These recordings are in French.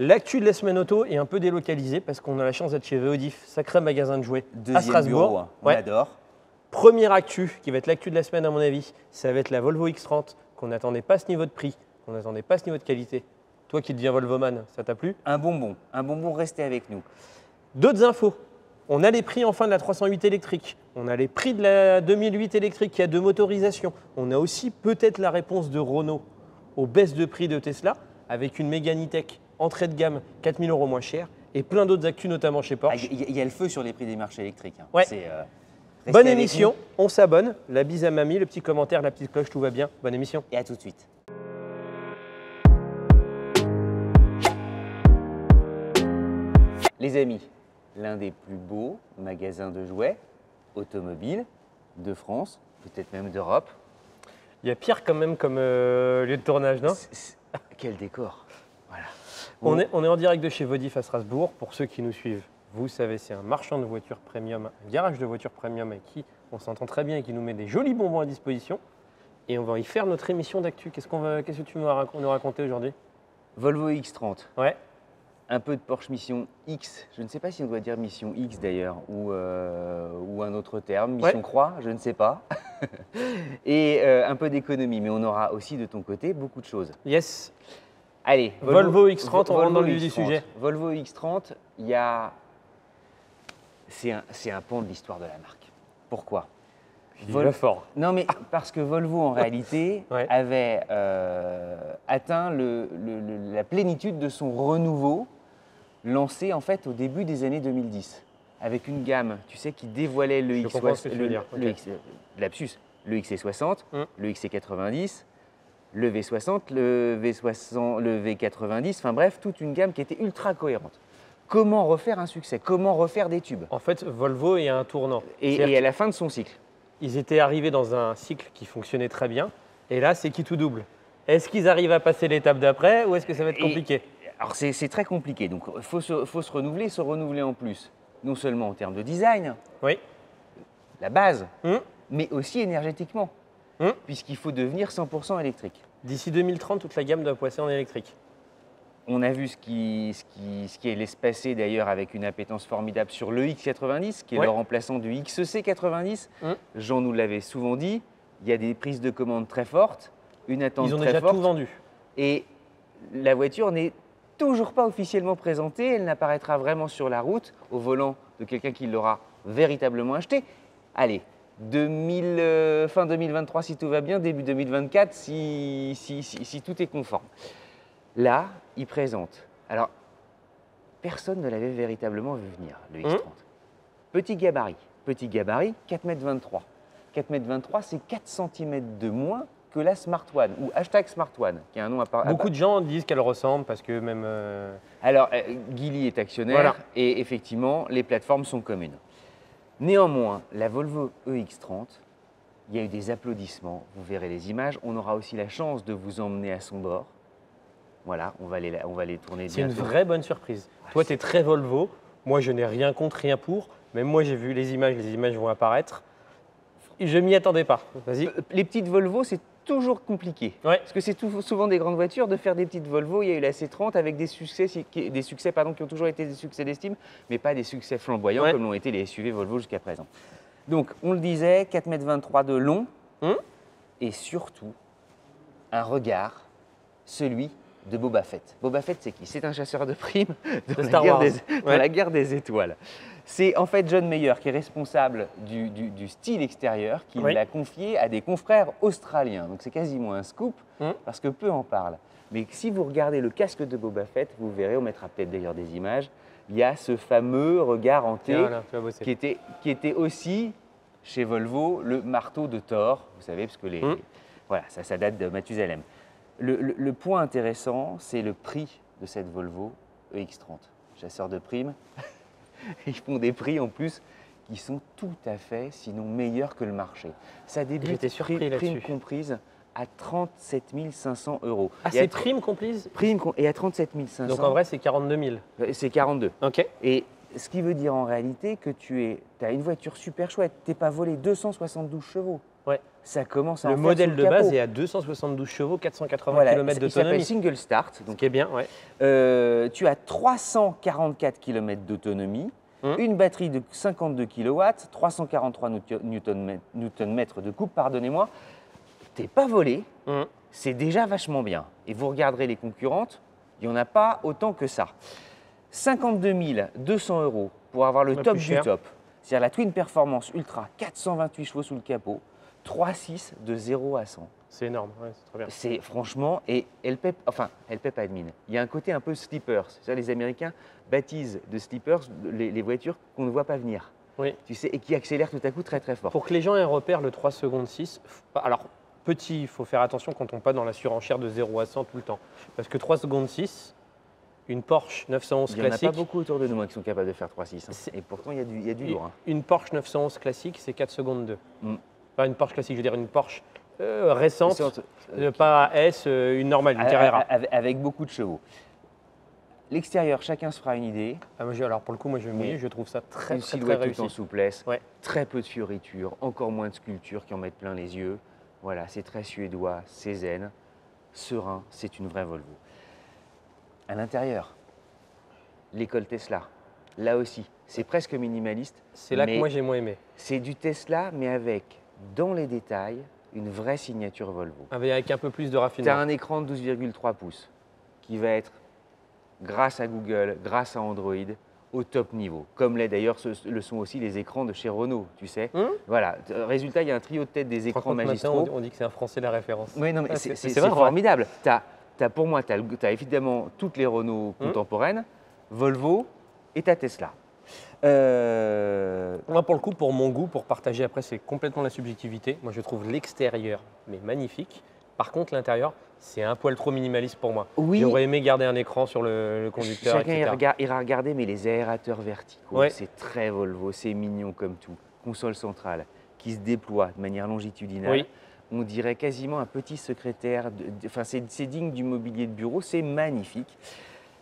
L'actu de la semaine auto est un peu délocalisée parce qu'on a la chance d'être chez Veodif, sacré magasin de jouets à Deuxième Strasbourg. bureau, hein. On adore. Première actu, qui va être l'actu de la semaine à mon avis, ça va être la Volvo X30, qu'on n'attendait pas ce niveau de prix, qu'on n'attendait pas ce niveau de qualité. Toi qui deviens Volvoman, ça t'a plu? Un bonbon, restez avec nous. D'autres infos. On a les prix enfin de la 308 électrique. On a les prix de la 2008 électrique qui a deux motorisations. On a aussi peut-être la réponse de Renault aux baisses de prix de Tesla avec une Mégane E-Tech entrée de gamme 4 000 € moins cher et plein d'autres actus notamment chez Porsche. Il y a le feu sur les prix des marchés électriques. Hein. Ouais. Restez Bonne avec émission, nous. on s'abonne. La bise à mamie, le petit commentaire, la petite cloche, tout va bien. Bonne émission. Et à tout de suite. Les amis, l'un des plus beaux magasins de jouets automobiles de France, peut-être même d'Europe. Il y a pire quand même comme lieu de tournage, non? Quel décor. Voilà. On est en direct de chez Veodif à Strasbourg. Pour ceux qui nous suivent, vous savez, c'est un marchand de voitures premium, un garage de voitures premium avec qui on s'entend très bien et qui nous met des jolis bonbons à disposition. Et on va y faire notre émission d'actu. Qu'est-ce que tu vas nous raconter aujourd'hui? Volvo X30. Ouais. Un peu de Porsche Mission X, je ne sais pas si on doit dire Mission X d'ailleurs, ou un autre terme, Mission Croix, je ne sais pas. Et un peu d'économie, mais on aura aussi de ton côté beaucoup de choses. Yes. Allez, Volvo X30, on rentre dans le vif du sujet. Volvo X30, c'est un pan de l'histoire de la marque. Pourquoi? Il va fort. Non, mais parce que Volvo, en réalité, avait atteint la plénitude de son renouveau lancé en fait au début des années 2010, avec une gamme, tu sais, qui dévoilait le XC60, le XC90, le V60, le V90, enfin bref, toute une gamme qui était ultra cohérente. Comment refaire un succès? Comment refaire des tubes? En fait, Volvo est à un tournant. Et à la fin de son cycle. Ils étaient arrivés dans un cycle qui fonctionnait très bien, et là, c'est qui tout double. Est-ce qu'ils arrivent à passer l'étape d'après ou est-ce que ça va être compliqué? Alors, c'est très compliqué. Donc, il faut se renouveler en plus. Non seulement en termes de design, la base, mais aussi énergétiquement, puisqu'il faut devenir 100% électrique. D'ici 2030, toute la gamme doit passer en électrique. On a vu ce qui allait se passer d'ailleurs avec une appétence formidable sur le X90, qui est le remplaçant du XC90. Jean nous l'avait souvent dit, il y a des prises de commande très fortes, une attente très forte. Ils ont déjà tout vendu. Et la voiture n'est toujours pas officiellement présentée, elle n'apparaîtra vraiment sur la route, au volant de quelqu'un qui l'aura véritablement acheté. Allez, fin 2023 si tout va bien, début 2024 si tout est conforme. Là, il présente. Alors, personne ne l'avait véritablement vu venir, le X30. Petit gabarit, 4,23 m. 4,23 m, c'est 4 cm de moins que la Smart One, ou Smart One, qui a un nom à part. Beaucoup de gens disent qu'elle ressemble parce que même… Alors, Geely est actionnaire et effectivement, les plateformes sont communes. Néanmoins, la Volvo EX30, il y a eu des applaudissements, vous verrez les images. On aura aussi la chance de vous emmener à son bord. Voilà, on va les tourner. C'est une vraie bonne surprise. Toi, tu es très Volvo. Moi, je n'ai rien contre, rien pour. Même moi, j'ai vu les images vont apparaître. Je m'y attendais pas. Vas-y. Les petites Volvo, c'est toujours compliqué. Parce que c'est souvent des grandes voitures de faire des petites Volvo. Il y a eu la C30 avec des succès qui ont toujours été des succès d'estime, mais pas des succès flamboyants comme l'ont été les SUV Volvo jusqu'à présent. Donc, on le disait, 4,23 m de long et surtout un regard, celui de Boba Fett. Boba Fett, c'est qui? C'est un chasseur de primes dans la guerre des étoiles. C'est en fait John Mayer qui est responsable du style extérieur, qui l'a confié à des confrères australiens. Donc c'est quasiment un scoop, parce que peu en parlent. Mais si vous regardez le casque de Boba Fett, vous verrez, on mettra peut-être d'ailleurs des images, il y a ce fameux regard hanté qui était aussi, chez Volvo, le marteau de Thor. Vous savez, parce que voilà, ça date de Mathusalem. Le point intéressant, c'est le prix de cette Volvo EX30. Chasseur de primes, ils font des prix en plus qui sont tout à fait, sinon meilleurs que le marché. Ça débute, primes comprises, à 37 500 €. Ah, c'est primes comprises? Primes et à 37 500. Donc en vrai, c'est 42 000. C'est 42. Ok. Et ce qui veut dire en réalité que tu as une voiture super chouette. Tu n'es pas volé 272 chevaux. Ouais. Ça commence à Le en faire modèle sous de le base capot. est à 272 chevaux, 480 Voilà, km il s'appelle d'autonomie. single start. Ce Donc, qui est bien, ouais. tu as 344 km d'autonomie, une batterie de 52 kW, 343 Nm de coupe, pardonnez-moi. T'es pas volé, c'est déjà vachement bien. Et vous regarderez les concurrentes, il n'y en a pas autant que ça. 52 200 € pour avoir le top du top. C'est-à-dire la Twin Performance Ultra, 428 chevaux sous le capot, 3,6 de 0 à 100. C'est énorme, ouais, c'est très bien. C'est franchement, et elle paie admin. Il y a un côté un peu sleepers. C'est-à-dire les Américains baptisent de sleepers les voitures qu'on ne voit pas venir. Oui. Tu sais, et qui accélèrent tout à coup très très fort. Pour que les gens aient un repère, le 3 secondes 6, alors petit, il faut faire attention quand on passe dans la surenchère de 0 à 100 tout le temps. Parce que 3 secondes 6, une Porsche 911 classique. Il n'y en a classique. pas beaucoup autour de nous qui sont capables de faire 3,6. Hein. Et pourtant, il y a du lourd. Hein. Une Porsche 911 classique, c'est 4 secondes 2. Pas une Porsche classique, je veux dire une Porsche récente, pas S, une normale, une Carrera. Avec beaucoup de chevaux. L'extérieur, chacun se fera une idée. Alors pour le coup, moi je vais mouiller, je trouve ça très une silhouette réussi. Tout en souplesse, ouais. Très peu de fioritures, encore moins de sculptures qui en mettent plein les yeux. Voilà, c'est très suédois, c'est zen, serein, c'est une vraie Volvo. À l'intérieur, l'école Tesla, là aussi, c'est presque minimaliste. C'est là que moi j'ai moins aimé. C'est du Tesla, mais avec, dans les détails, une vraie signature Volvo. Avec un peu plus de raffinement. Tu as un écran de 12,3 pouces qui va être, grâce à Google, grâce à Android, au top niveau. Comme l'est d'ailleurs, le sont aussi les écrans de chez Renault, tu sais. Voilà, résultat, il y a un trio de tête des écrans magistraux. On dit que c'est un Français la référence. Oui, non, mais c'est formidable. Pour moi, tu as évidemment toutes les Renault contemporaines, Volvo et ta Tesla. Moi, pour le coup, pour mon goût, pour partager après, c'est complètement la subjectivité. Moi, je trouve l'extérieur mais magnifique. Par contre, l'intérieur, c'est un poil trop minimaliste pour moi. Oui. J'aurais aimé garder un écran sur le conducteur, Chacun ira regarder, mais les aérateurs verticaux, ouais. C'est très Volvo, c'est mignon comme tout. Console centrale qui se déploie de manière longitudinale. Oui. On dirait quasiment un petit secrétaire. C'est digne du mobilier de bureau, c'est magnifique.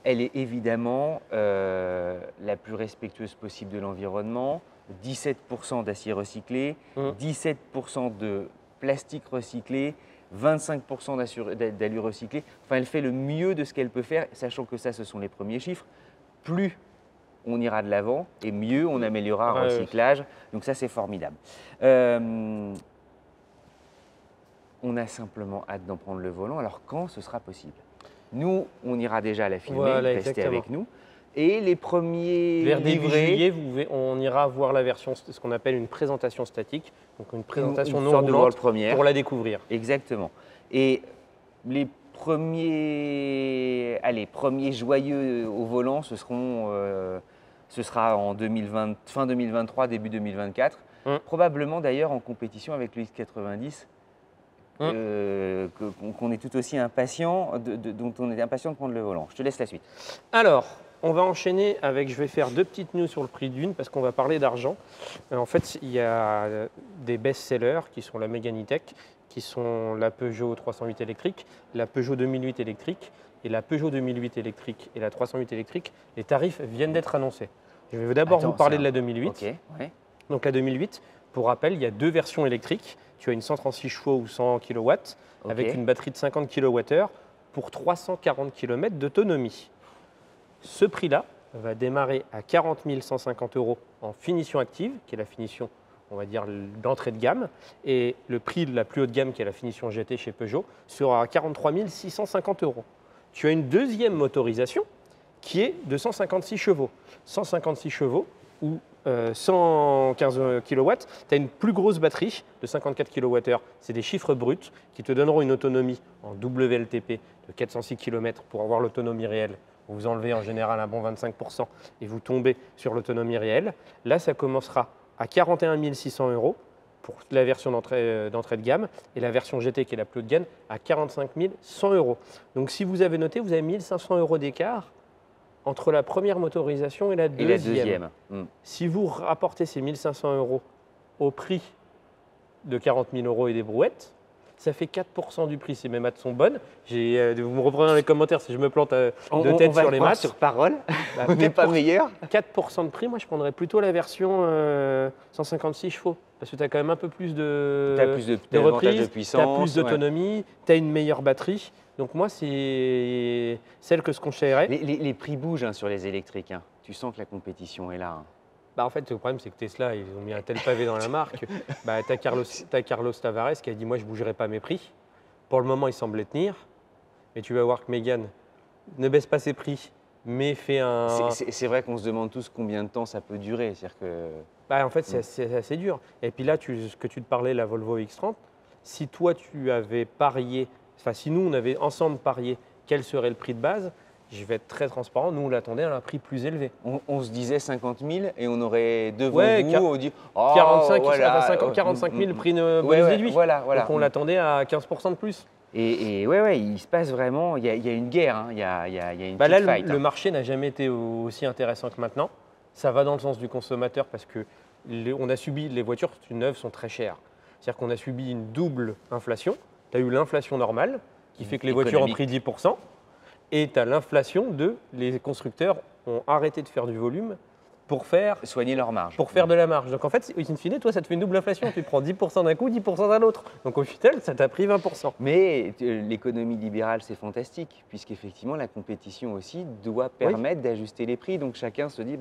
Elle est évidemment la plus respectueuse possible de l'environnement. 17% d'acier recyclé, 17% de plastique recyclé, 25% d'alu recyclé. Enfin, elle fait le mieux de ce qu'elle peut faire, sachant que ça, ce sont les premiers chiffres. Plus on ira de l'avant et mieux on améliorera le recyclage. Donc ça, c'est formidable. On a simplement hâte d'en prendre le volant. Alors quand ce sera possible? Nous, on ira déjà la filmer, rester avec nous. Et les premiers vers début livrés, juillet, on ira voir la version, ce qu'on appelle une présentation statique, donc une présentation non sorte roulante de pour la découvrir. Exactement. Et les premiers joyeux au volant, ce sera en fin 2023, début 2024. Probablement d'ailleurs en compétition avec le X90. Qu'on est tout aussi impatient, dont on est impatient de prendre le volant. Je te laisse la suite. Alors, on va enchaîner avec, je vais faire 2 petites news sur le prix d'une parce qu'on va parler d'argent. En fait, il y a des best-sellers qui sont la Mégane E-Tech, qui sont la Peugeot 308 électrique, la Peugeot 2008 électrique et la Peugeot 2008 électrique et la 308 électrique. Les tarifs viennent d'être annoncés. Je vais d'abord vous parler de la 2008. Okay, ouais. Donc la 2008, pour rappel, il y a 2 versions électriques. Tu as une 136 chevaux ou 100 kW avec une batterie de 50 kWh pour 340 km d'autonomie. Ce prix-là va démarrer à 40 150 € en finition active, qui est la finition, on va dire, d'entrée de gamme. Et le prix de la plus haute gamme, qui est la finition GT chez Peugeot, sera à 43 650 €. Tu as une deuxième motorisation qui est de 156 chevaux. 156 chevaux ou 115 kW, tu as une plus grosse batterie de 54 kWh. C'est des chiffres bruts qui te donneront une autonomie en WLTP de 406 km pour avoir l'autonomie réelle. Vous enlevez en général un bon 25% et vous tombez sur l'autonomie réelle. Là, ça commencera à 41 600 € pour la version d'entrée de gamme et la version GT qui est la plus haut de gamme à 45 100 €. Donc si vous avez noté, vous avez 1 500 € d'écart entre la première motorisation et la deuxième. Si vous rapportez ces 1 500 € au prix de 40 000 € et des brouettes, ça fait 4% du prix si mes maths sont bonnes. Vous me reprenez dans les commentaires si je me plante de tête sur les maths. Sur parole, Bah, on n'est pas meilleur. 4% de prix, moi je prendrais plutôt la version 156 chevaux. Parce que tu as quand même un peu plus de reprise, de puissance, tu as plus d'autonomie, tu as une meilleure batterie. Donc moi, c'est celle que je conseillerais. Les prix bougent hein, sur les électriques. Hein. Tu sens que la compétition est là. Hein. Bah en fait, le problème, c'est que Tesla, ils ont mis un tel pavé dans la marque. Bah, tu as Carlos Tavares qui a dit « moi, je ne bougerai pas mes prix ». Pour le moment, il semblait tenir. Mais tu vas voir que Mégane ne baisse pas ses prix, mais fait un… C'est vrai qu'on se demande tous combien de temps ça peut durer. C'est-à-dire que… Bah, en fait, c'est assez dur. Et puis là, ce que tu te parlais, la Volvo X30, si toi, tu avais parié, enfin, si nous, on avait ensemble parié quel serait le prix de base, je vais être très transparent, nous, on l'attendait à un prix plus élevé. On se disait 50 000 et on aurait devant vous, on dit oh, 45 000 prix bonus déduit. Voilà. Donc on l'attendait à 15% de plus. Et ouais, il se passe vraiment, il y a une guerre, hein, il y a une là, petite fight. Le marché n'a jamais été aussi intéressant que maintenant. Ça va dans le sens du consommateur parce que on a subi, les voitures neuves sont très chères. C'est-à-dire qu'on a subi une double inflation. Tu as eu l'inflation normale qui fait que les voitures ont pris 10%. Et tu as l'inflation les constructeurs ont arrêté de faire du volume pour soigner leur marge. Pour faire de la marge. Donc en fait, in fine, toi, ça te fait une double inflation. Tu prends 10% d'un coup, 10% d'un autre. Donc au final, ça t'a pris 20%. Mais l'économie libérale, c'est fantastique, puisqu'effectivement, la compétition aussi doit permettre d'ajuster les prix. Donc chacun se dit,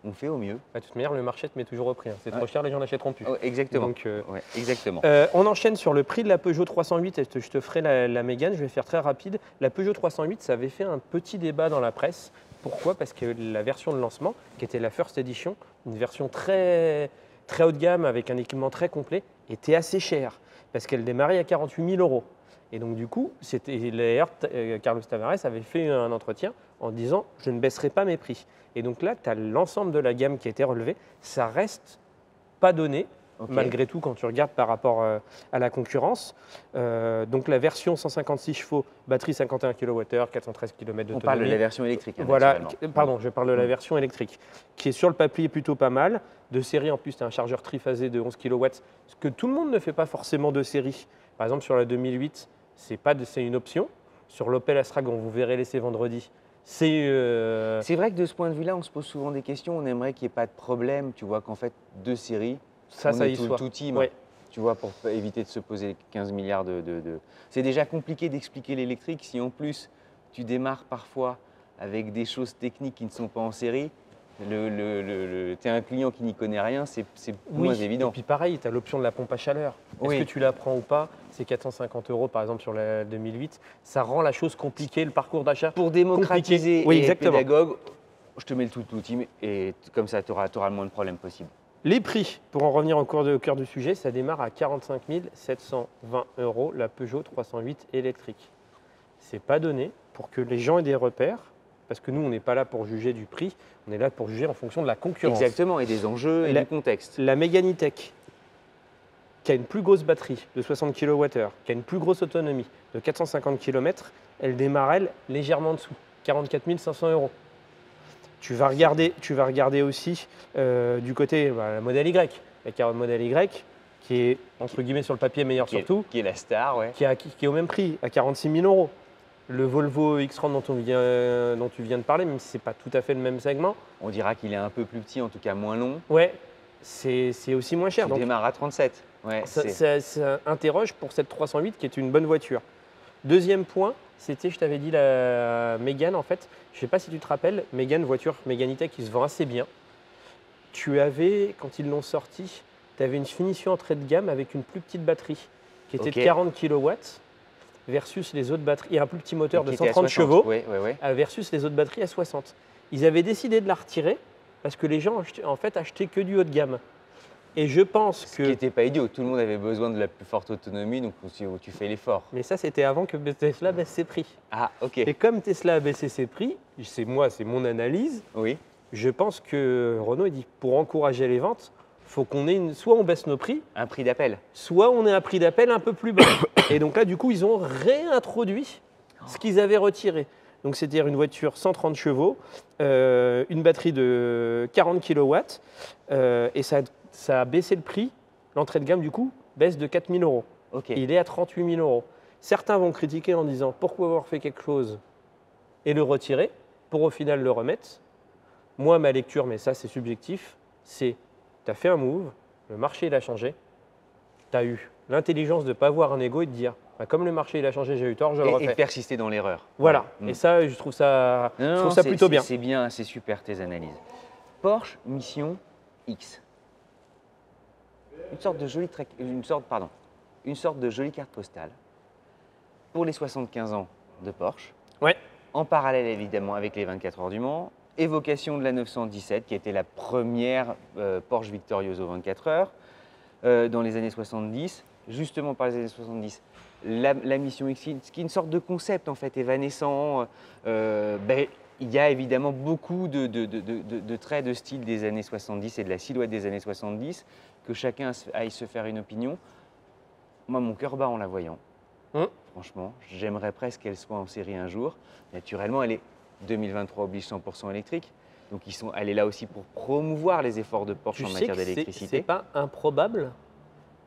on fait au mieux. De toute manière, le marché te met toujours au prix. Hein. C'est trop cher, les gens n'achèteront plus. Oh, exactement. Donc, exactement. On enchaîne sur le prix de la Peugeot 308. Je te ferai la Mégane, je vais faire très rapide. La Peugeot 308, ça avait fait un petit débat dans la presse. Pourquoi? Parce que la version de lancement, qui était la First Edition, une version très, très haut de gamme avec un équipement très complet, était assez chère parce qu'elle démarrait à 48 000 €. Et donc du coup, Carlos Tavares avait fait un entretien en disant « je ne baisserai pas mes prix ». Et donc là, tu as l'ensemble de la gamme qui a été relevée. Ça reste pas donné, malgré tout, quand tu regardes par rapport à la concurrence. Donc la version 156 chevaux, batterie 51 kWh, 413 km d'autonomie. On parle de la version électrique. Hein, voilà, pardon, je parle de la version électrique, qui est sur le papier plutôt pas mal. De série, en plus, tu as un chargeur triphasé de 11 kW, ce que tout le monde ne fait pas forcément de série. Par exemple, sur la 2008, c'est une option. Sur l'Opel Astra, dont vous verrez l'essai vendredi, c'est vrai que de ce point de vue-là, on se pose souvent des questions. On aimerait qu'il n'y ait pas de problème, tu vois, qu'en fait, deux séries, ça y soit. Tout team, tu vois, pour éviter de se poser 15 milliards de… C'est déjà compliqué d'expliquer l'électrique. Si en plus, tu démarres parfois avec des choses techniques qui ne sont pas en série, tu es un client qui n'y connaît rien, c'est moins évident. Et puis pareil, tu as l'option de la pompe à chaleur. Est-ce que tu la prends ou pas? C'est 450 € par exemple sur la 2008. Ça rend la chose compliquée, le parcours d'achat. Pour démocratiser et être pédagogue, je te mets le tout team et comme ça, tu auras le moins de problèmes possible. Les prix, pour en revenir au cœur du sujet, ça démarre à 45 720 € la Peugeot 308 électrique. C'est pas donné pour que les gens aient des repères. Parce que nous, on n'est pas là pour juger du prix, on est là pour juger en fonction de la concurrence. Exactement, et des enjeux et du contexte. La Mégane E-Tech, qui a une plus grosse batterie de 60 kWh, qui a une plus grosse autonomie de 450 km, elle démarre, elle, légèrement en dessous, 44 500 €. Tu vas regarder aussi du côté la modèle Y, la carotte modèle Y, qui est, entre guillemets, sur le papier meilleur surtout. Qui est la star, ouais. Qui est au même prix, à 46 000 €. Le Volvo X30 dont tu viens de parler, même si ce n'est pas tout à fait le même segment. On dira qu'il est un peu plus petit, en tout cas moins long. Ouais, c'est aussi moins cher. Tu démarres à 37. Ouais, ça interroge pour cette 308 qui est une bonne voiture. Deuxième point, c'était, je t'avais dit, la Mégane en fait. Je ne sais pas si tu te rappelles, Mégane, voiture Mégane E-Tech qui se vend assez bien. Tu avais, quand ils l'ont sorti, tu avais une finition entrée de gamme avec une plus petite batterie qui était de 40 kW. Versus les autres batteries, et un plus petit moteur de 130 chevaux, versus les autres batteries à 60. Ils avaient décidé de la retirer parce que les gens en fait achetaient que du haut de gamme. Et je pense que… Ce qui n'était pas idiot, tout le monde avait besoin de la plus forte autonomie, donc tu fais l'effort. Mais ça, c'était avant que Tesla baisse ses prix. Ah, ok. Et comme Tesla a baissé ses prix, c'est mon analyse, je pense que Renault a dit, pour encourager les ventes, faut qu'on ait soit on baisse nos prix, un prix d'appel, soit on ait un prix d'appel un peu plus bas. Et donc là, du coup, ils ont réintroduit ce qu'ils avaient retiré. Donc c'est-à-dire une voiture 130 chevaux, une batterie de 40 kW, et ça a baissé le prix. L'entrée de gamme, du coup, baisse de 4 000 €. Okay. Il est à 38 000 €. Certains vont critiquer en disant pourquoi avoir fait quelque chose et le retirer pour au final le remettre. Moi, ma lecture, mais ça c'est subjectif, c'est tu as fait un move, le marché il a changé, tu as eu l'intelligence de ne pas avoir un ego et de dire bah, comme le marché il a changé, j'ai eu tort, je le refais. Et persister dans l'erreur. Voilà, Ouais. et ça je trouve ça, plutôt bien. C'est bien, c'est super tes analyses. Porsche Mission X. Une sorte de jolie carte postale pour les 75 ans de Porsche. Ouais. En parallèle évidemment avec les 24 heures du Mans. Évocation de la 917 qui était la première Porsche victorieuse aux 24 heures dans les années 70. Justement par les années 70, la Mission X, qui est une sorte de concept en fait évanescent. Il y a évidemment beaucoup de traits de style des années 70 et de la silhouette des années 70, que chacun aille se faire une opinion. Moi, mon cœur bat en la voyant. Franchement, j'aimerais presque qu'elle soit en série un jour. Naturellement, elle est 2023 oblige 100% électrique. Donc elle est là aussi pour promouvoir les efforts de Porsche en matière d'électricité. C'est pas improbable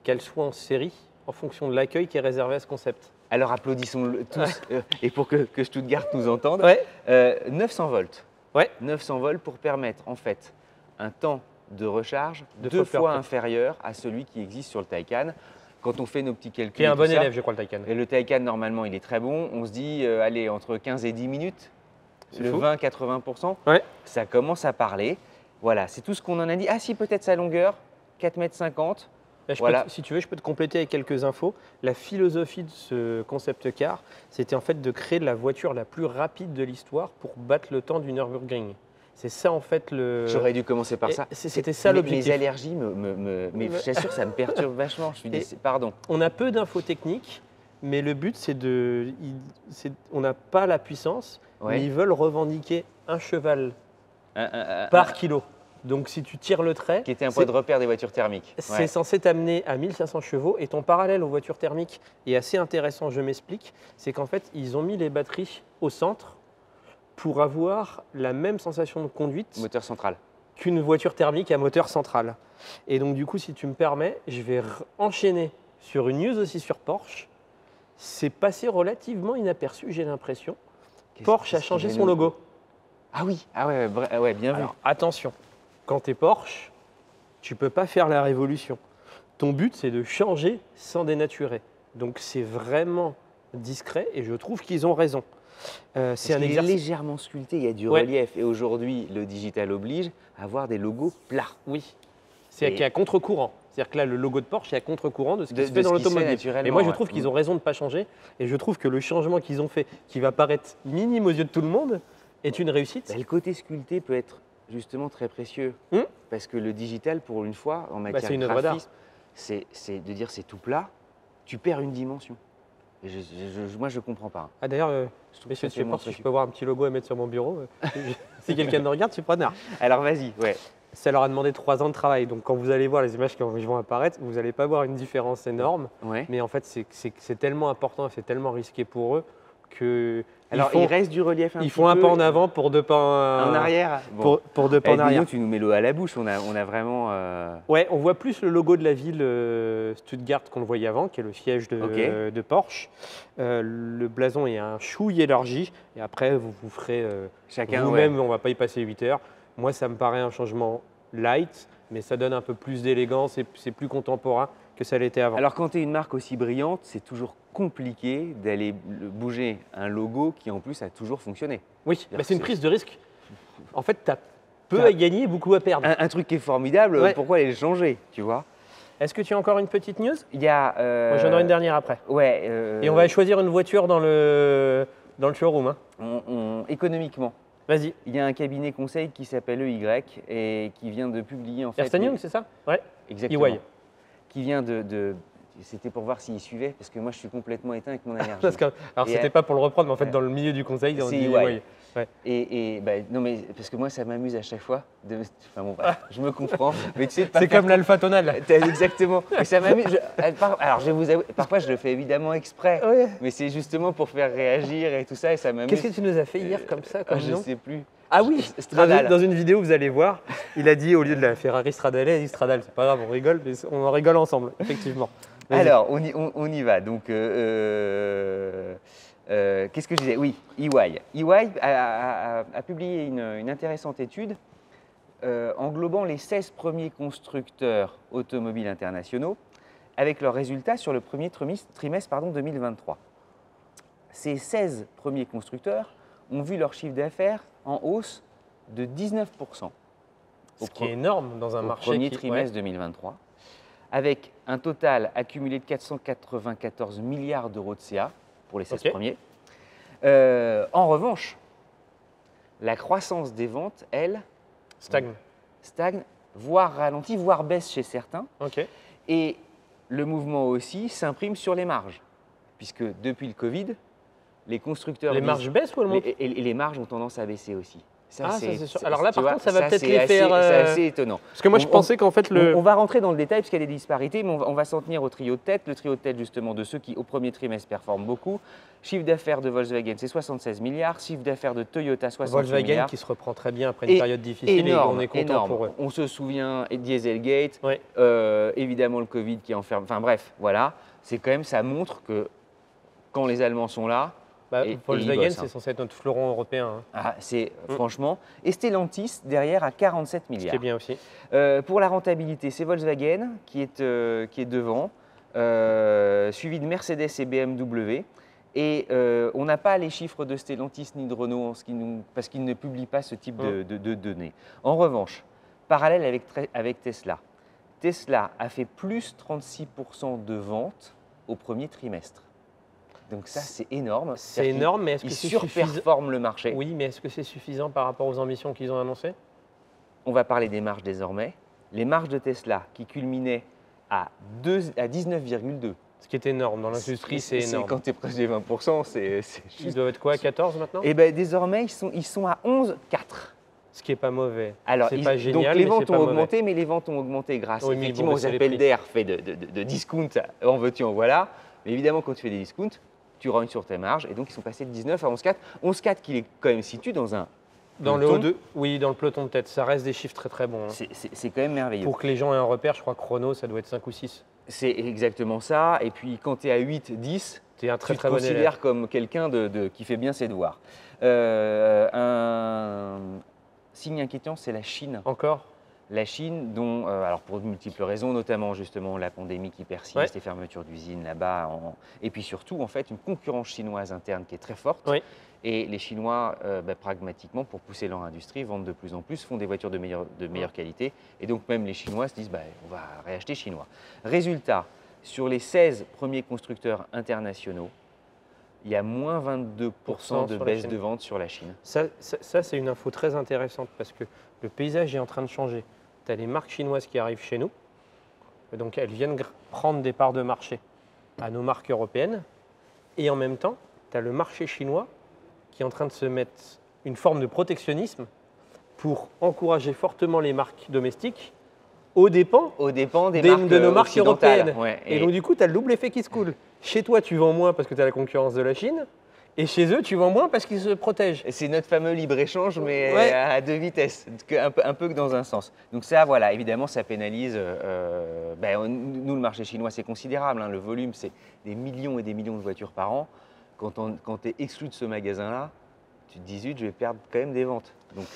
qu'elle soit en série en fonction de l'accueil qui est réservé à ce concept. Alors applaudissons-le tous, et pour que Stuttgart nous entende, 900 volts. Ouais. 900 volts pour permettre en fait un temps de recharge deux fois inférieur à celui qui existe sur le Taycan. Quand on fait nos petits calculs. Qui est un bon élève, je crois, le Taycan. Et le Taycan, normalement, il est très bon. On se dit, allez, entre 15 et 10 minutes, le 20-80%, ça commence à parler. Voilà, c'est tout ce qu'on en a dit. Ah si, peut-être sa longueur, 4,50 m. Voilà. Si tu veux, je peux te compléter avec quelques infos. La philosophie de ce concept car, c'était en fait de créer la voiture la plus rapide de l'histoire pour battre le temps du Nürburgring. C'est ça en fait le. J'aurais dû commencer par ça. C'était ça l'objectif. Mes allergies, mais je t'assure, ça me perturbe vachement. Je suis dit, pardon. On a peu d'infos techniques, mais le but c'est de. On n'a pas la puissance, mais ils veulent revendiquer un cheval par kilo. Donc si tu tires le trait… Qui était un point de repère des voitures thermiques. C'est censé t'amener à 1500 chevaux. Et ton parallèle aux voitures thermiques est assez intéressant, je m'explique. C'est qu'en fait, ils ont mis les batteries au centre pour avoir la même sensation de conduite moteur central qu'une voiture thermique à moteur central. Et donc du coup, si tu me permets, je vais enchaîner sur une news aussi sur Porsche. C'est passé relativement inaperçu, j'ai l'impression. Porsche a changé son logo. Ah oui, bien vu. Alors, attention, quand tu es Porsche, tu ne peux pas faire la révolution. Ton but, c'est de changer sans dénaturer. Donc c'est vraiment discret et je trouve qu'ils ont raison. C'est un exercice légèrement sculpté, il y a du relief. Et aujourd'hui, le digital oblige à avoir des logos plats. Oui, c'est à contre-courant. C'est-à-dire que là, le logo de Porsche est à contre-courant de ce qui se fait dans l'automobile. Et moi, je trouve qu'ils ont raison de ne pas changer. Et je trouve que le changement qu'ils ont fait, qui va paraître minime aux yeux de tout le monde, est une réussite. Le côté sculpté peut être justement très précieux. Parce que le digital, pour une fois, en matière de graphisme, c'est de dire c'est tout plat, tu perds une dimension. Et moi, je ne comprends pas. Ah d'ailleurs, messieurs de chez Porsche, si je peux avoir un petit logo à mettre sur mon bureau, si quelqu'un me regarde, je suis preneur. Alors vas-y, Ça leur a demandé 3 ans de travail. Donc quand vous allez voir les images qui vont apparaître, vous n'allez pas voir une différence énorme. Mais en fait, c'est tellement important, c'est tellement risqué pour eux que… Alors, il reste du relief un petit peu. Ils font un pas en avant pour 2 pas en arrière. Pour 2 pas en arrière. Tu nous mets l'eau à la bouche, on a vraiment… Ouais, on voit plus le logo de la ville Stuttgart qu'on le voyait avant, qui est le siège de Porsche. Le blason est un chouille élargi. Et après, vous ferez chacun vous-même, on ne va pas y passer 8 heures. Moi, ça me paraît un changement light, mais ça donne un peu plus d'élégance et c'est plus contemporain que ça l'était avant. Alors quand tu es une marque aussi brillante, c'est toujours compliqué d'aller bouger un logo qui en plus a toujours fonctionné. Oui, c'est une prise de risque. En fait, tu as peu à gagner, beaucoup à perdre. Un truc qui est formidable, pourquoi aller le changer, tu vois? Est-ce que tu as encore une petite news? Il y a… Moi, j'en aurai une dernière après. Et on va choisir une voiture dans le showroom. Économiquement. Vas-y. Il y a un cabinet conseil qui s'appelle EY et qui vient de publier en fait… Ernst & Young, c'est ça? Ouais. Exactement. EY. Qui vient c'était pour voir s'il suivait, parce que moi je suis complètement éteint avec mon allergie. Alors c'était pas pour le reprendre, mais en fait dans le milieu du conseil, on dit EY. Et non mais parce que moi ça m'amuse à chaque fois. Je me comprends. Mais tu sais, c'est comme l'alpha tonal. Exactement. Mais ça m'amuse. Alors je vais vous avouer, parfois je le fais évidemment exprès, mais c'est justement pour faire réagir et tout ça, et ça m'amuse. Qu'est-ce que tu nous as fait hier comme ça Je sais plus. Ah oui, dans une vidéo, vous allez voir, il a dit au lieu de la Ferrari Stradale, il a dit Stradale. C'est pas grave, on rigole, mais on en rigole ensemble, effectivement. Alors, on y va. Donc, qu'est-ce que je disais? Oui, EY. EY a publié une intéressante étude englobant les 16 premiers constructeurs automobiles internationaux avec leurs résultats sur le premier trimestre 2023. Ces 16 premiers constructeurs ont vu leur chiffre d'affaires en hausse de 19%. Ce qui est énorme dans un marché premier trimestre 2023, avec un total accumulé de 494 milliards d'euros de CA pour les 16 premiers. En revanche, la croissance des ventes, elle, stagne, voire ralentit, voire baisse chez certains. Et le mouvement aussi s'imprime sur les marges, puisque depuis le Covid, les constructeurs… Les marges baissent ou elles montent? Et les marges ont tendance à baisser aussi. Ça, c'est sûr. Alors là, par contre, ça va peut-être les faire… C'est assez étonnant. Parce que moi, je pensais qu'en fait… On va rentrer dans le détail parce qu'il y a des disparités, mais on va s'en tenir au trio de tête. Le trio de tête, justement, de ceux qui, au premier trimestre, performent beaucoup. Chiffre d'affaires de Volkswagen, c'est 76 milliards. Chiffre d'affaires de Toyota, 68 milliards. Volkswagen qui se reprend très bien après une période difficile énorme, et on est content pour eux. On se souvient, Dieselgate, évidemment le Covid qui enferme… Enfin bref, voilà. C'est quand même, ça montre que quand les Allemands sont là… Volkswagen, c'est censé être notre fleuron européen. Franchement. Et Stellantis, derrière, à 47 milliards. C'est bien aussi. Pour la rentabilité, c'est Volkswagen qui est devant, suivi de Mercedes et BMW. Et on n'a pas les chiffres de Stellantis ni de Renault parce qu'ils ne publient pas ce type de données. En revanche, parallèle avec Tesla. Tesla a fait plus 36% de ventes au premier trimestre. Donc ça, c'est énorme. C'est énorme, mais est-ce que c'est surperforme le marché? Oui, mais est-ce que c'est suffisant par rapport aux ambitions qu'ils ont annoncées? On va parler des marges désormais. Les marges de Tesla qui culminaient à 19,2. Ce qui est énorme. Dans l'industrie, c'est énorme. Quand tu es proche des 20%, c'est Ils doivent être quoi, à 14 maintenant? Et bien désormais, ils sont à 11,4. Ce qui n'est pas mauvais. Alors, c'est pas génial, donc les ventes ont mauvais. augmenté, mais les ventes ont augmenté grâce effectivement aux les appels d'air faits de discount, en veux-tu, en voilà. Mais évidemment, quand tu fais des discounts, tu rognes sur tes marges et donc ils sont passés de 19 à 11,4. 11,4 qui est quand même situé dans un… Dans le O2, oui, dans le peloton de tête. Ça reste des chiffres très très bons. C'est quand même merveilleux. Pour que les gens aient un repère, je crois que Renault, ça doit être 5 ou 6. C'est exactement ça. Et puis quand tu es à 8, 10, tu te considères comme quelqu'un qui fait bien ses devoirs. Un signe inquiétant, c'est la Chine. Encore? La Chine, dont, alors pour de multiples raisons, notamment justement la pandémie qui persiste, les fermetures d'usines là-bas, et puis surtout en fait une concurrence chinoise interne qui est très forte. Et les Chinois, pragmatiquement, pour pousser leur industrie, vendent de plus en plus, font des voitures de meilleure qualité. Et donc même les Chinois se disent, on va réacheter chinois. Résultat, sur les 16 premiers constructeurs internationaux, il y a moins 22% de baisse de vente sur la Chine. Ça c'est une info très intéressante parce que le paysage est en train de changer. Tu as les marques chinoises qui arrivent chez nous, donc elles viennent prendre des parts de marché à nos marques européennes. Et en même temps, tu as le marché chinois qui est en train de se mettre une forme de protectionnisme pour encourager fortement les marques domestiques aux dépens de nos marques européennes. Et donc du coup, tu as le double effet qui se coule. Chez toi, tu vends moins parce que tu as la concurrence de la Chine. Et chez eux, tu vends moins parce qu'ils se protègent. C'est notre fameux libre-échange, mais à deux vitesses, un peu que dans un sens. Donc ça, voilà, évidemment, ça pénalise. Nous, le marché chinois, c'est considérable. Le volume, c'est des millions et des millions de voitures par an. Quand tu es exclu de ce magasin-là, tu te dis, zut, je vais perdre quand même des ventes. Donc,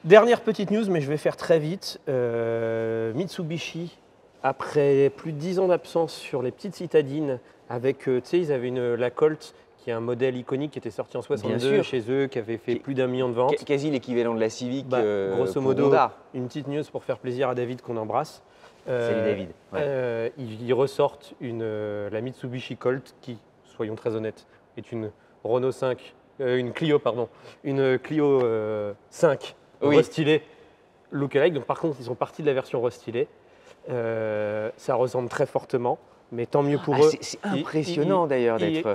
dernière petite news, mais je vais faire très vite. Mitsubishi, après plus de 10 ans d'absence sur les petites citadines, avec, tu sais, ils avaient la Colt, qui est un modèle iconique qui était sorti en 62 chez eux, qui avait fait plus d'1 million de ventes. Quasi l'équivalent de la Civic. Grosso modo, une petite news pour faire plaisir à David qu'on embrasse. Salut David. Ils ressortent la Mitsubishi Colt qui, soyons très honnêtes, est une Renault 5, une Clio 5 restylée look-alike. Donc par contre, ils sont partis de la version restylée. Ça ressemble très fortement. Mais tant mieux pour eux. C'est impressionnant d'ailleurs d'être…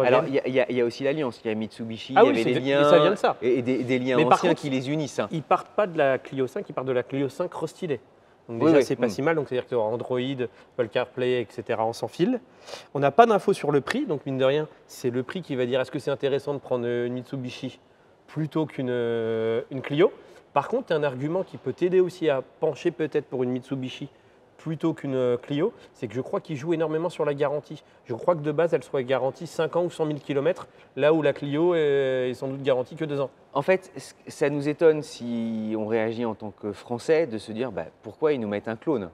Alors il y a aussi l'alliance, il y a Mitsubishi, il y avait des liens ça vient de ça. Et des liens anciens qui les unissent. Ils ne partent pas de la Clio 5, ils partent de la Clio 5 restylée. Donc déjà, c'est pas si mal. Donc c'est-à-dire que tu auras Android, Apple CarPlay, etc. en sans fil. On n'a pas d'infos sur le prix, donc mine de rien, c'est le prix qui va dire est-ce que c'est intéressant de prendre une Mitsubishi plutôt qu'une Clio. Par contre, tu as un argument qui peut t'aider aussi à pencher peut-être pour une Mitsubishi plutôt qu'une Clio, c'est que je crois qu'ils jouent énormément sur la garantie. Je crois que de base, elle soit garantie 5 ans ou 100 000 km, là où la Clio est sans doute garantie que 2 ans. En fait, ça nous étonne si on réagit en tant que Français de se dire pourquoi ils nous mettent un clone.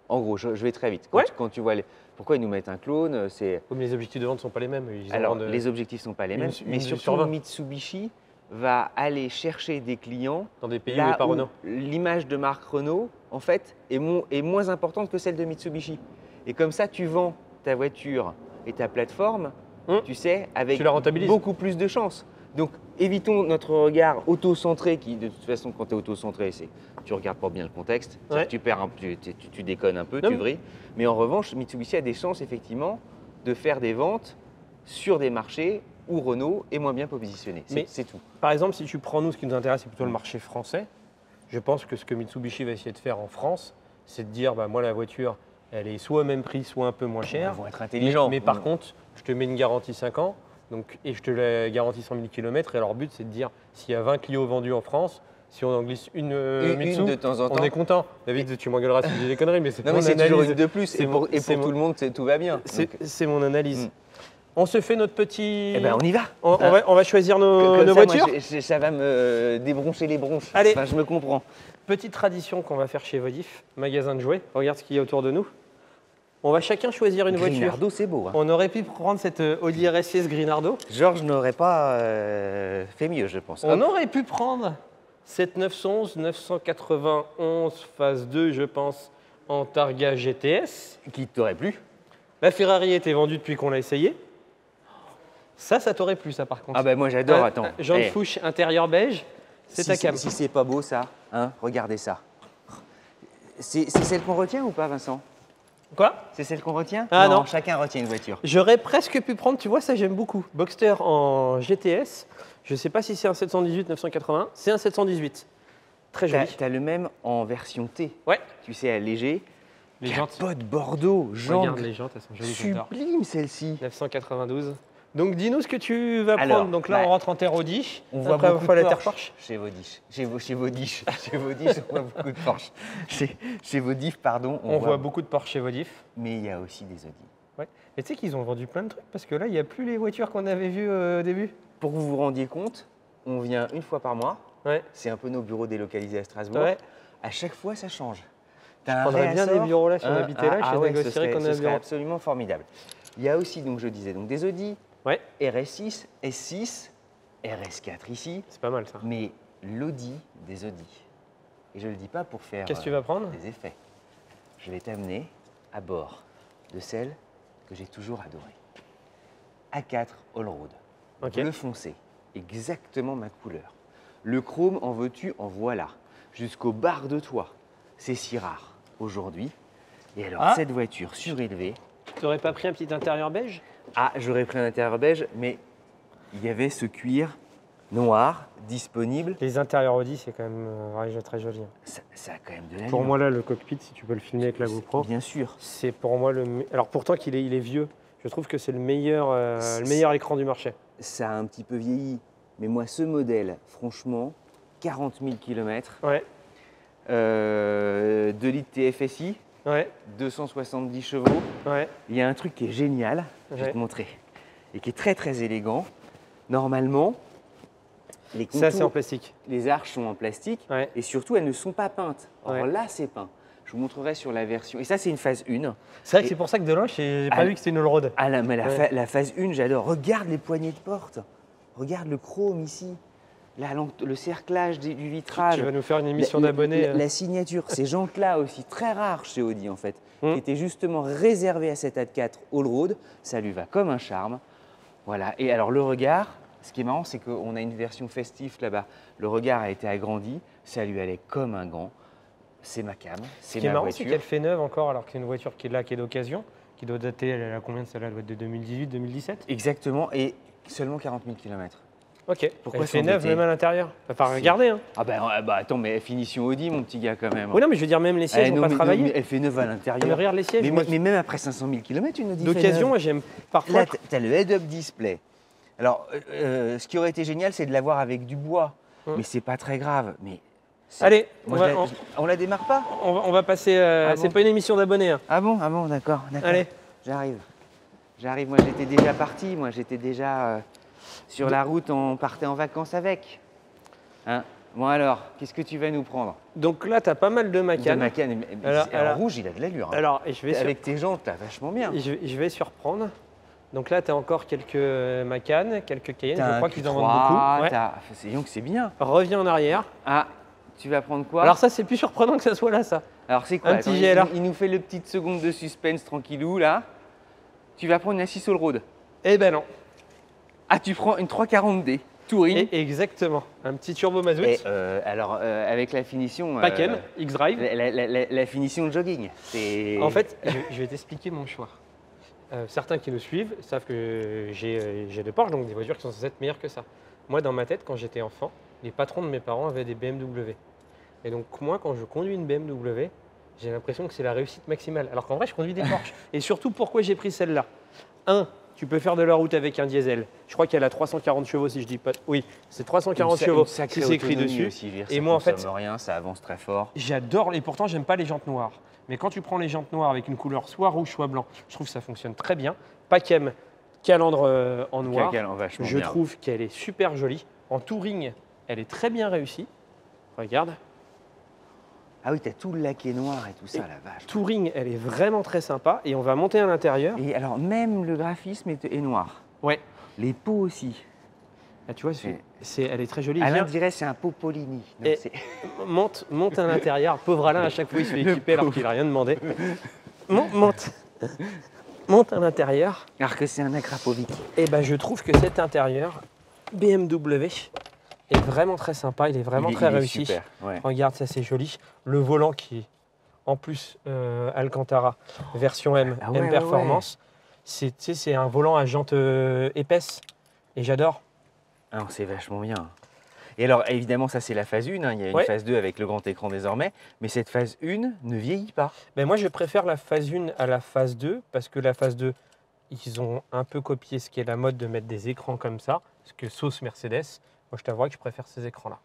En gros, je vais très vite. Quand tu vois pourquoi ils nous mettent un clone, c'est… Mais les objectifs de vente ne sont pas les mêmes. Alors, les objectifs ne sont pas les mêmes, mais surtout Mitsubishi va aller chercher des clients dans des pays où il n'y a pas Renault. L'image de marque Renault, en fait, est moins importante que celle de Mitsubishi. Et comme ça, tu vends ta voiture et ta plateforme, tu sais, avec beaucoup plus de chances. Donc, évitons notre regard auto-centré qui, de toute façon, quand tu es auto-centré, tu regardes pas bien le contexte, tu déconnes un peu, tu vrilles. Mais en revanche, Mitsubishi a des chances, effectivement, de faire des ventes sur des marchés où Renault est moins bien positionné. C'est tout. Par exemple, si tu prends nous, ce qui nous intéresse, c'est plutôt le marché français. Je pense que ce que Mitsubishi va essayer de faire en France, c'est de dire, moi, la voiture, elle est soit au même prix, soit un peu moins chère. Ils vont être intelligents. Mais par contre, je te mets une garantie 5 ans. Et je te la garantis 100 000 km. Et leur but, c'est de dire, s'il y a 20 Clio vendus en France, si on en glisse une Mitsu, de temps en temps, on est content. David, tu m'engueuleras si je dis des conneries, mais c'est mon analyse. C'est toujours une de plus. Et pour tout le monde, tout va bien. C'est mon analyse. On se fait notre petit… Eh ben, on y va. On va choisir nos voitures. Ça va me débroncher les bronches. Allez. Enfin, je me comprends. Petite tradition qu'on va faire chez Vodif, magasin de jouets. Regarde ce qu'il y a autour de nous. On va chacun choisir une voiture. Grinardo, c'est beau. On aurait pu prendre cette Audi RS6 Grinardo. Georges n'aurait pas fait mieux, je pense. On aurait pu prendre cette 911, 991 phase 2, je pense, en Targa GTS. Qui t'aurait plu? La Ferrari était vendue depuis qu'on l'a essayé. Ça t'aurait plu, ça, par contre. Ah ben moi, j'adore, attends. Jean de Fouche, intérieur beige, c'est ta cam. Si c'est pas beau, ça, regardez ça. C'est celle qu'on retient ou pas, Vincent? Quoi? C'est celle qu'on retient? Ah non, chacun retient une voiture. J'aurais presque pu prendre, tu vois, ça j'aime beaucoup. Boxster en GTS. Je ne sais pas si c'est un 718 980. C'est un 718. Très joli. Tu as le même en version T. Ouais. Tu sais, allégé. Les jantes. Capot Bordeaux. Regarde les jantes, elles sont jolies. Sublime celle-ci. 992. Donc dis-nous ce que tu vas prendre. Donc là, on rentre en terre Audi. On voit après, beaucoup de la terre Porsche. Chez Vodif. Chez Vodif, on voit beaucoup de Porsche. Chez Vodif, pardon. On voit beaucoup de Porsche chez Vodif. Mais il y a aussi des Audi. Ouais. Et tu sais qu'ils ont vendu plein de trucs parce que là, il n'y a plus les voitures qu'on avait vues au début. Pour que vous vous rendiez compte, on vient une fois par mois. Ouais. C'est un peu nos bureaux délocalisés à Strasbourg. Ouais. À chaque fois, ça change. Je prendrais bien des bureaux là si on habitait là. Je négocierais qu'on ait un bureau. Absolument formidable. Il y a aussi, donc je disais, des Audi. Ouais. RS6, S6, RS4 ici. C'est pas mal ça. Mais l'Audi des Audi. Et je ne le dis pas pour faire Qu'est-ce que tu vas prendre des effets. Je vais t'amener à bord de celle que j'ai toujours adorée. A4 Allroad. Bleu foncé. Exactement ma couleur. Le chrome, en veux-tu, en voilà. Jusqu'aux barres de toit. C'est si rare aujourd'hui. Et alors, cette voiture surélevée… Tu n'aurais pas pris un petit intérieur beige? Ah, j'aurais pris un intérieur beige, mais il y avait ce cuir noir disponible. Les intérieurs Audi, c'est quand même très joli. Ça a quand même de l'allure. Pour moi, là, le cockpit, si tu peux le filmer avec la GoPro. Bien sûr. C'est pour moi le… Alors pourtant qu'il est vieux, je trouve que c'est le meilleur écran du marché. Ça a un petit peu vieilli, mais moi, ce modèle, franchement, 40 000 km, ouais. 2 litres TFSI, ouais. 270 chevaux. Ouais. Il y a un truc qui est génial, je vais te montrer, et qui est très très élégant. Normalement, les contours, ça c'est en plastique. Les arches sont en plastique, et surtout elles ne sont pas peintes. Or là, c'est peint. Je vous montrerai sur la version. Et ça, c'est une phase 1. C'est vrai que c'est pour ça que de loin, j'ai pas vu que c'était une Allroad. Ah là, mais la phase 1, j'adore. Regarde les poignées de porte. Regarde le chrome ici. Là, le cerclage du vitrage. Tu vas nous faire une émission d'abonnés. La signature, ces jantes-là aussi, très rares chez Audi en fait, qui étaient justement réservées à cette A4 Allroad. Ça lui va comme un charme. Voilà. Et alors le regard, ce qui est marrant, c'est qu'on a une version festive là-bas. Le regard a été agrandi. Ça lui allait comme un gant. C'est ma cam, c'est ma voiture. Ce qui est marrant, c'est qu'elle fait neuve encore, alors que c'est une voiture qui est là, qui est d'occasion, qui doit dater, elle a combien de celle-là? Elle doit être de 2018-2017. Exactement, et seulement 40 000 km. Ok, pourquoi elle fait neuve même à l'intérieur? Pas regarder. Hein. Ah bah attends, mais finition Audi, mon petit gars, quand même. Oui, non, mais je veux dire, même les sièges n'ont pas travaillé. Elle fait neuve à l'intérieur. Mais regarde les sièges. Mais même après 500 000 km, une Audi d'occasion, moi j'aime parfois. Là, tu as le head-up display. Alors, ce qui aurait été génial, c'est de l'avoir avec du bois. Mais c'est pas très grave. Mais Allez, on la démarre pas? On va passer. C'est pas une émission d'abonnés. Hein. Ah bon, d'accord. Allez. J'arrive. Moi, j'étais déjà parti. Moi, j'étais déjà sur la route. On partait en vacances avec. Hein? Bon alors, qu'est-ce que tu vas nous prendre? Donc là, tu as pas mal de Macan. Alors, rouge, il a de l'allure. Hein. Alors, avec tes jantes, t'as vachement bien. Je vais surprendre. Donc là, tu as encore quelques Macan, quelques Cayenne. Je crois qu'ils en vendent beaucoup. C'est bien. Reviens en arrière. Ah, tu vas prendre quoi? Alors ça, c'est plus surprenant que ça soit là, ça. Alors c'est quoi? Un petit GLA. Il nous fait le petite seconde de suspense tranquillou, là. Tu vas prendre une Assist Allroad? Eh ben non. Ah, tu prends une 340D Touring? Exactement. Un petit turbo mazout. Alors, avec la finition… Packen, X-Drive. La finition de jogging. En fait, je vais t'expliquer mon choix. Certains qui nous suivent savent que j'ai des Porsche, donc des voitures qui sont censées être meilleures que ça. Moi, dans ma tête, quand j'étais enfant, les patrons de mes parents avaient des BMW. Et donc moi, quand je conduis une BMW, j'ai l'impression que c'est la réussite maximale. Alors qu'en vrai, je conduis des Porsche. Et surtout, pourquoi j'ai pris celle-là? Tu peux faire de la route avec un diesel. Je crois qu'elle a 340 chevaux, si je dis pas… Oui, c'est 340 chevaux, si c'est écrit dessus. Aussi, et moi, en fait, rien, ça avance très fort. J'adore, et pourtant, j'aime pas les jantes noires. Mais quand tu prends les jantes noires avec une couleur soit rouge, soit blanc, je trouve que ça fonctionne très bien. Packem, calandre en noir. Je trouve qu'elle est super jolie. En touring, elle est très bien réussie. Regarde. Ah oui, tu as tout le laqué noir et tout ça, la vache. Touring, elle est vraiment très sympa. Et on va monter à l'intérieur. Et alors, même le graphisme est noir. Ouais. Les pots aussi. Ah, tu vois, elle est très jolie. Alain dirait c'est un pot Polini. Monte à l'intérieur. Pauvre Alain, à chaque fois, il se fait équiper alors qu'il n'a rien demandé. Monte à l'intérieur. Alors que c'est un Akrapovic. Et ben, je trouve que cet intérieur BMW est vraiment très sympa. Il est vraiment très réussi. Super, ouais. Regarde, ça c'est joli. Le volant qui est en plus Alcantara version M, M Performance. Ouais. C'est un volant à jantes épaisses et j'adore. Alors c'est vachement bien. Et alors évidemment ça c'est la phase 1, hein. Il y a une phase 2 avec le grand écran désormais, mais cette phase 1 ne vieillit pas. Ben moi je préfère la phase 1 à la phase 2 parce que la phase 2, ils ont un peu copié ce qui est la mode de mettre des écrans comme ça, parce que sauce Mercedes, moi je t'avoue que je préfère ces écrans-là.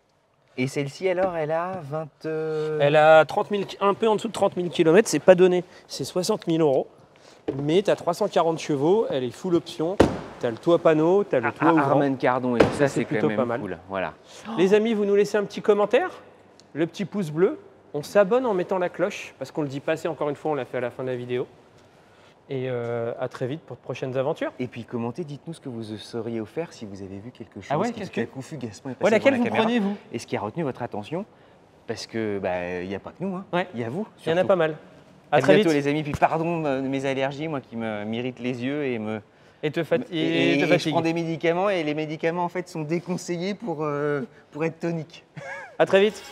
Et celle-ci alors, elle a 20… Elle a 30 000, un peu en dessous de 30 000 km, c'est pas donné, c'est 60 000 €. Mais tu as 340 chevaux, elle est full option. Tu as le toit panneau, tu as le toit ouvrant. Harman Kardon et tout ça, c'est plutôt quand même pas mal. Cool. Voilà. Les amis, vous nous laissez un petit commentaire, le petit pouce bleu. On s'abonne en mettant la cloche, parce qu'on le dit pas assez, encore une fois, on l'a fait à la fin de la vidéo. Et à très vite pour de prochaines aventures. Et puis commentez, dites-nous ce que vous seriez offert si vous avez vu quelque chose qui fugacement est passé laquelle devant la vous caméra. prenez, vous? Et ce qui a retenu votre attention, parce que il n'y a pas que nous, hein. Il y a vous. Il y en a pas mal. À très bientôt les amis, puis pardon de mes allergies, moi qui m'irritent les yeux et te fatigue. Et je prends des médicaments et les médicaments en fait sont déconseillés pour être toniques. À très vite.